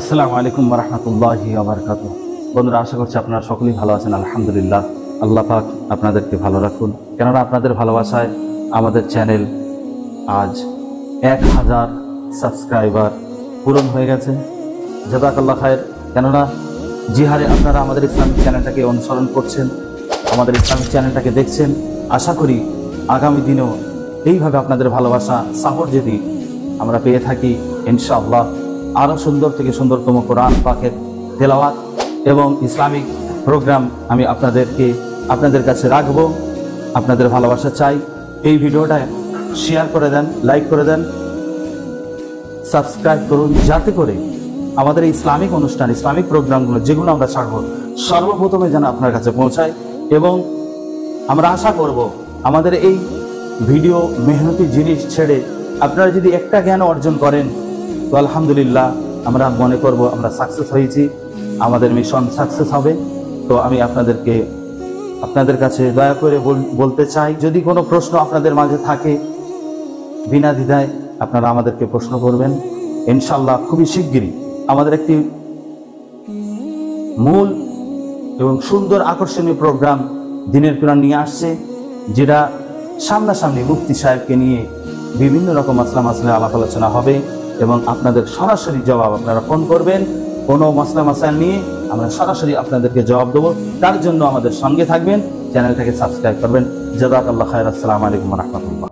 আসসালামু আলাইকুম ওয়া রাহমাতুল্লাহি ওয়া বারাকাতুহু। বন্ধুরা, আশা করছি আপনারা সকলেই ভালো আছেন। আলহামদুলিল্লাহ, আল্লাহ পাক আপনাদেরকে ভালো রাখুন। কেননা আপনাদের ভালোবাসায় আমাদের চ্যানেল আজ 1000 সাবস্ক্রাইবার পূরণ হয়ে গেছে। জাযাকাল্লাহ খায়ের। কেননা যে হারে আপনারা আমাদের ইসলামিক চ্যানেলটাকে অনুসরণ করছেন, আমাদের ইসলামিক চ্যানেলটাকে দেখছেন, আশা করি আগামী দিনেও এইভাবে আপনাদের ভালোবাসা সাপোর্ট যদি আমরা পেয়ে থাকি, ইনশাআল্লাহ আরও সুন্দর থেকে সুন্দরতম কোরআন পাকের তেলাওয়াত এবং ইসলামিক প্রোগ্রাম আমি আপনাদের কাছে রাখবো। আপনাদের ভালোবাসা চাই। এই ভিডিওটা শেয়ার করে দেন, লাইক করে দেন, সাবস্ক্রাইব করুন, যাতে করে আমাদের এই ইসলামিক অনুষ্ঠান, ইসলামিক প্রোগ্রামগুলো যেগুলো আমরা ছাড়বো সর্বপ্রথমে যেন আপনার কাছে পৌঁছায়। এবং আমরা আশা করব আমাদের এই ভিডিও মেহনতি জিনিস ছেড়ে আপনারা যদি একটা জ্ঞান অর্জন করেন, তো আলহামদুলিল্লাহ আমরা মনে করব আমরা সাকসেস হয়েছি, আমাদের মিশন সাকসেস হবে। তো আমি আপনাদের কাছে দয়া করে বলতে চাই, যদি কোনো প্রশ্ন আপনাদের মাঝে থাকে, বিনা দ্বিধায় আপনারা আমাদেরকে প্রশ্ন করবেন। ইনশাআল্লাহ খুবই শিগগিরই আমাদের একটি মূল এবং সুন্দর আকর্ষণীয় প্রোগ্রাম দিনের কোরআন নিয়ে আসছে, যেটা সামনাসামনি মুফতি সাহেবকে নিয়ে বিভিন্ন রকম মাসলা আলাপ আলোচনা হবে এবং আপনাদের সরাসরি জবাব আপনারা ফোন করবেন। কোনো মাসলা নিয়ে আমরা সরাসরি আপনাদেরকে জবাব দেবো। তার জন্য আমাদের সঙ্গে থাকবেন, চ্যানেলটাকে সাবস্ক্রাইব করবেন। জাযাকাল্লাহ খায়র। আসসালামু আলাইকুম ওয়া রাহমাতুল্লাহ।